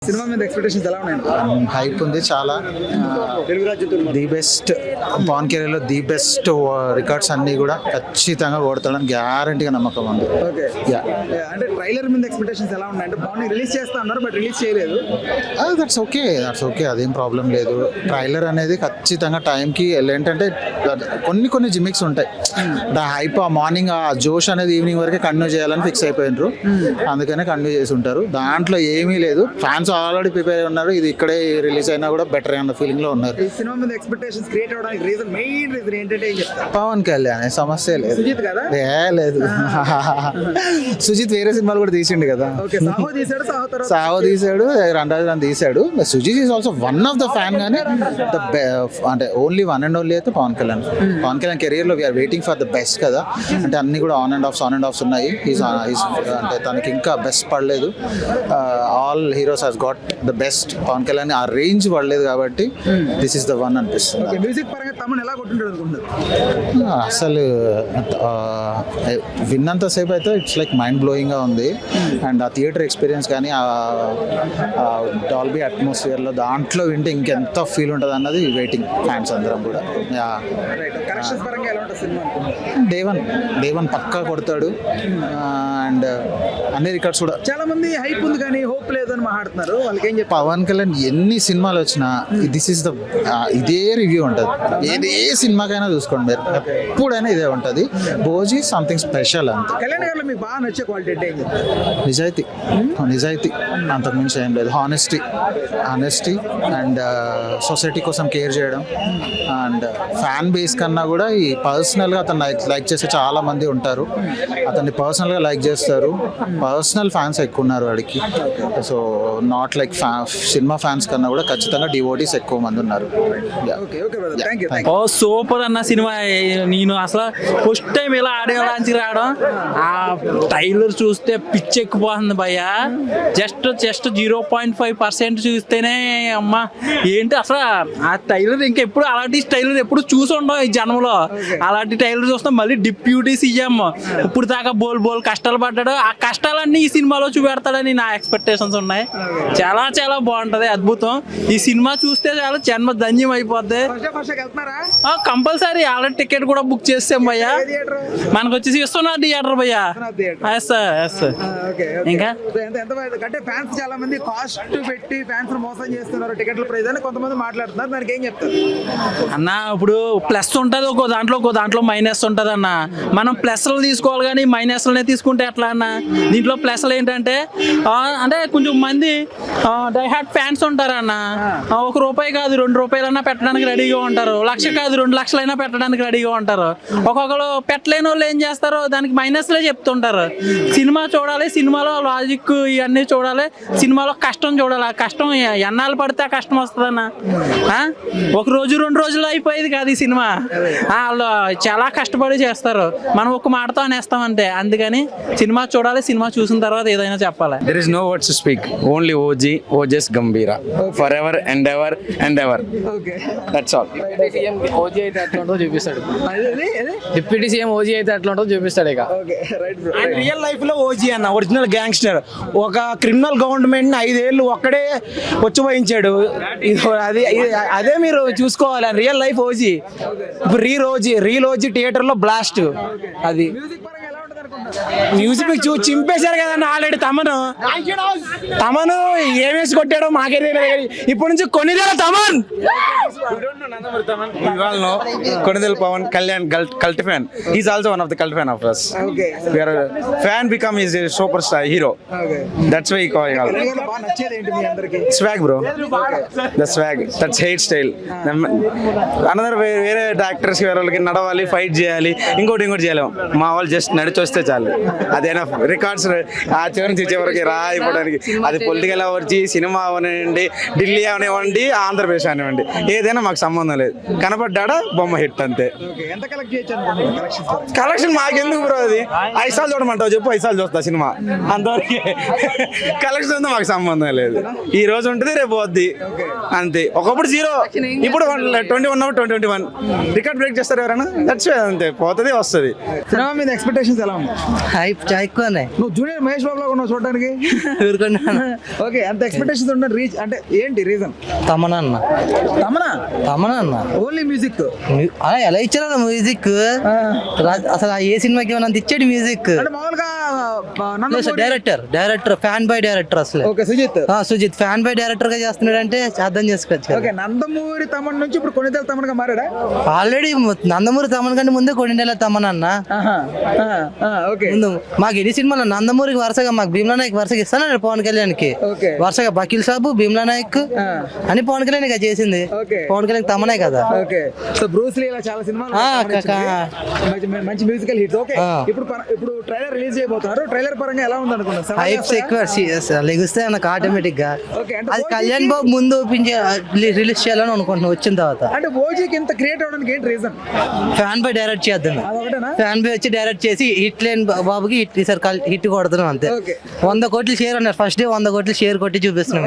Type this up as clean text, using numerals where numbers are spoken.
Cinema మీద expectations ఎలా ఉన్నాయి? హైప్ ఉంది చాలా. ది బెస్ట్ పవన్ కళ్యాణ్ లో ది బెస్ట్ రికార్డ్స్ అన్ని కూడా ఖచ్చితంగా కొడతాడని గ్యారంటీగా నమ్మకం ఉంది. ఓకే, అంటే ట్రైలర్ మీద ఎక్స్పెక్టేషన్స్ ఎలా ఉన్నాయి? అంటే బాగుంది, రిలీజ్ చేస్తా అన్నారు బట్ రిలీజ్ చేయలేదు. దట్స్ ఓకే అదేం ప్రాబ్లం లేదు. ట్రైలర్ అనేది ఖచ్చితంగా టైంకి ఏంటంటే కొన్ని జిమిక్స్ ఉంటాయి. హైప్ మార్నింగ్ ఆ జోష్ అనేది ఈవినింగ్ వరకే కంటిన్యూ చేయాలని ఫిక్స్ అయిపోయినారు, అందుకనే కంటిన్యూ చేసి ఉంటారు. దాంట్లో ఏమీ లేదు, ఫ్యాన్స్ ఆల్రెడీ ప్రిపేర్ అయి ఉన్నారు. ఇది ఇక్కడే రిలీజ్ అయినా కూడా బెటర్ అన్న ఫీలింగ్ లో ఉన్నారు. ఈ సినిమా మీద ఎక్స్పెక్టేషన్స్ క్రియేట్ అవడానికి మెయిన్ రీజన్ ఏంటంటే ఏం చెప్తారు? పవన్ కళ్యాణ్, సమస్య లేదు. సుజిత్ కదా? లేదు సుజిత్ వేరే సినిమాలు కూడా తీసిండు కదా. సాహో తీసాడు, రండాజన్ తీసాడు. Sujeeth is also one of the fan, కానీ అంటే ఓన్లీ వన్ అండ్ ఓన్లీ అయితే పవన్ కళ్యాణ్ కెరీర్ లో we are waiting for the best కదా. అంటే అన్ని కూడా ఆన్ అండ్ ఆఫ్స్ ఉన్నాయి. అంటే తనకి ఇంకా బెస్ట్ పడలేదు. All heroes has got the best. Pawan Kalyan ఆ రేంజ్ పడలేదు కాబట్టి దిస్ ఇస్ ద వన్ అనిపిస్తుంది. మ్యూజిక్ పరంగా తమన్ ఎలా కొట్టింటాడు అనుకుంటున్నారు? అసలు విన్నంత సేపు అయితే ఇట్స్ లైక్ మైండ్ బ్లోయింగ్ గా ఉంది. అండ్ ఆ థియేటర్ ఎక్స్పీరియన్స్ కానీ ఆ డాల్బీ అట్మాస్ఫియర్ లో దాంట్లో వింటే ఇంకెంత ఫీల్ ఉంటుంది అన్నది వెయిటింగ్ ఫ్యాన్స్ అందరం కూడా. డే వన్ పక్కా కొడతాడు. అండ్ అన్ని రికార్డ్స్ కూడా. చాలా మంది హైప్ ఉంది కానీ హోప్ లేదు అని మాట్లాడుతున్నారు, వాళ్ళకి ఏం చెప్పి? పవన్ కళ్యాణ్ ఎన్ని సినిమాలు వచ్చినా దిస్ ఇస్ ద ఇదే రివ్యూ ఉంటుంది. ఏ సినిమాకైనా చూసుకోండి మీరు, ఎప్పుడైనా ఇదే ఉంటుంది. భోజీ సంథింగ్ స్పెషల్ అంతే. కళ్యాణ్ గారిలో మీకు బాగా నచ్చే క్వాలిటీ అంటే ఏం చెప్తారు? నిజాయితీ అంతకుమించి ఏం లేదు. హానెస్టీ అండ్ సొసైటీ కోసం కేర్ చేయడం. అండ్ ఫ్యాన్ బేస్ కన్నా కూడా ఈ పర్సనల్గా అతను లైక్ చేసే చాలా మంది ఉంటారు. అతన్ని పర్సనల్గా లైక్ చేస్తారు. పర్సనల్ ఫ్యాన్స్ ఎక్కువ ఉన్నారు వాడికి. So not like cinema fans కన్నా కూడా ఖచ్చితంగా డివోటీస్ ఎక్కువ మంది ఉన్నారు. ఓ సూపర్ అన్న సినిమా. నేను అసలు ఫస్ట్ టైం ఇలా ఆడియోలాంచి రావడం, ఆ ట్రైలర్ చూస్తే పిచ్చి ఎక్కిపోతుంది భయ్యా. జస్ట్ 0.5% చూస్తేనే అమ్మా ఏంటి అసలు ఆ ట్రైలర్ ఇంకెప్పుడు అలాంటి ట్రైలర్ ఎప్పుడు చూసి ఉండవు ఈ జన్మలో. అలాంటి ట్రైలర్ చూస్తాం. మళ్ళీ డిప్యూటీ సీఎం ఇప్పుడు దాకా బోల్ కష్టాలు పడ్డాడు, ఆ కష్టాలన్నీ ఈ సినిమాలో చూపెడతాడని నా ఎక్స్పెక్టేషన్స్ ఉన్నాయి. చాలా చాలా బాగుంటది, అద్భుతం. ఈ సినిమా చూస్తే చాలా జన్మ ధన్యం అయిపోద్ది. కంపల్సరీ ఆల్రెడీ టికెట్ కూడా బుక్ చేసాం భయ్యా. మనకు వచ్చేసి ఇస్తున్నా థియేటర్ భయ్యా. ఇంకా ఫ్యాన్స్ చాలా మంది కాస్ట్ పెట్టి ఫ్యాన్స్ మోసం చేస్తున్నారు టికెట్ల ప్రైస్ అని కొంతమంది మాట్లాడుతున్నారు, దానికి ఏం చెప్తారు అన్న? ఇప్పుడు ప్లస్ ఉంటుంది ఒక దాంట్లో మైనస్ ఉంటుంది అన్న. మనం ప్లస్లు తీసుకోవాలి కానీ మైనస్లనే తీసుకుంటే ఎట్లా అన్న? దీంట్లో ప్లస్లు ఏంటంటే అంటే కొంచెం మంది డై హార్ట్ ఫ్యాన్స్ ఉంటారు అన్న. ₹1 కాదు ₹2 పెట్టడానికి రెడీగా ఉంటారు. 1,00,000 కాదు 2 లక్షలైనా పెట్టడానికి రెడీగా ఉంటారు. ఒక్కొక్కరు పెట్టలేని వాళ్ళు ఏం చేస్తారు, దానికి మైనస్లే చెప్తుంటారు. సినిమా చూడాలి, సినిమాలో లాజిక్ ఇవన్నీ చూడాలి, సినిమాలో కష్టం చూడాలి. ఆ కష్టం ఎన్నాళ్ళు పడితే ఆ కష్టం వస్తుందన్న. ఒక రోజు 2 రోజులు అయిపోయేది కాదు ఈ సినిమా. వాళ్ళు చాలా కష్టపడి చేస్తారు, మనం ఒక మాటతో అనేస్తాం అంతే. అందుకని సినిమా చూడాలి, సినిమా చూసిన తర్వాత ఏదైనా చెప్పాలి. There is no words to speak. Only OJ's Gambira. Forever and ever. Okay. That's all. OG అయితే అట్లా ఉంటుందో చూపిస్తాడు. డిప్యూటీ సీఎం ఓజీ అయితే అట్లా ఉంటుందో చూపిస్తాడు. ఇక రియల్ లైఫ్ లో ఓజీ అన్న ఒరిజినల్ గ్యాంగ్స్టర్. ఒక క్రిమినల్ గవర్నమెంట్ 5 ఏళ్ళు ఒక్కడే వచ్చి వహించాడు. అదే మీరు చూసుకోవాలి. Real life OG. ఇప్పుడు రీల్ ఓజీ థియేటర్ లో బ్లాస్ట్. అది మ్యూజిక్ చింపేశారు కదండి ఆల్రెడీ. తమను ఏమేసి కొట్టాడో మాకే తెలియదు. ఇప్పుడు నుంచి Konidela Thaman, Konidel Pawan Kalyan cult fan. He's also one of the cult fan of us. We are a fan become is a superstar hero. That's why he call it. Swag bro. The swag. That's hate style. Another వేరే actors వాళ్ళకి నడవాలి, fight చేయాలి, ఇంకోటి చేయాలి. మా వాళ్ళు just నడిచి వస్తే చాలు. అదేనా రికార్డ్స్ ఆ చివరి నుంచి చివరికి రాయిపోవడానికి. అది పొలిటికల్ అవ్వచ్చు, సినిమా అవనివ్వండి, ఢిల్లీ అవనివ్వండి, ఆంధ్రప్రదేశ్ అనివ్వండి, ఏదైనా మాకు సంబంధం లేదు. కనపడ్డా బొమ్మ హిట్ అంతే. కలెక్షన్ మాకెందుకు బ్రో? అది 5 సార్లు చూడమంటావు చెప్పు, 5 సార్లు చూస్తా సినిమా. అంతవరకు కలెక్షన్ అంతా మాకు సంబంధం లేదు. ఈ రోజు ఉంటుంది, రేపు పోద్ది అంతే. ఒకప్పుడు 0, ఇప్పుడు 21 రికార్డ్ బ్రేక్ చేస్తారు ఎవరైనా. దట్స్ అంతే, పోతుంది వస్తుంది. సినిమా మీద ఎక్స్పెక్టేషన్స్ ఎలా ఉన్నాయి? ఎక్కువనే నువ్వు జూనియర్ మహేష్ బాబు లాగా ఉన్నావు చూడడానికి. ఊరుకున్నాను. ఓకే, అంత ఎక్స్పెక్టేషన్స్ ఉన్న రీచ్ అంటే ఏంటి రీజన్? తమనా అన్న ఓన్లీ మ్యూజిక్. అలా ఎలా ఇచ్చారు మ్యూజిక్ అసలు ఏ సినిమాకి ఏమైనా ఇచ్చాడు మ్యూజిక్. అంటే మామూలుగా Nandamuri director fan by director అసలు. Okay, Sujeeth fan by director గా చేస్తున్నాడు అంటే అర్థం చేసుకోవచ్చు. ఓకే, నందమూరి తమన్ నుంచి ఇప్పుడు కొనిదెల తమన్ గా మారాడా? ఆల్రెడీ నందమూరి తమన్ కంటే ముందే కొన్నిండేళ్ళ తమన్ అన్న. ఓకే, ముందు మాకు ఎన్ని సినిమాలు నందమూరికి వరుసగా మాకు భీమ్లా నాయక్ వరుసగా ఇస్తాను పవన్ కళ్యాణ్ కి ఓకే. వరుసగా బకీల్ సాబు భీమ్లా నాయక్ అని పవన్ కళ్యాణ్ ఇక చేసింది. ఓకే. పవన్ కళ్యాణ్ తమనే కదా. ఓకే, సో బ్రూస్ లీ ఇలా చాలా సినిమాలు మంచి మ్యూజికల్ హిట్స్. ఓకే, ఇప్పుడు ట్రైలర్ రిలీజ్ చేయబోతున్నారు. ట్రైలర్ పరంగా ఎలా ఉంది అనుకున్నారు? హైప్స్ ఎక్కువ లెగుస్తాయి నాకు ఆటోమేటిక్ గా. ఓకే, అంటే అది కళ్యాణ్ బాబు ముందు రిలీజ్ చేయాలని అనుకుంటున్నాను వచ్చిన తర్వాత. అంటే ఓజీకి ఇంత క్రియేట్ అవడానికి ఏంటి రీజన్? ఫ్యాన్ బై డైరెక్ట్ చేద్దాం. అదొకటేనా? ఫ్యాన్ బై వచ్చి డైరెక్ట్ చేసి హిట్ లేని బాబుకి ఈసారి హిట్ కొడుతున్నాం అంతే. ఓకే. 100 కోట్లు షేర్ అన్నారు ఫస్ట్ డే 100 కోట్లు షేర్ కొట్టి చూపిస్తున్నాం.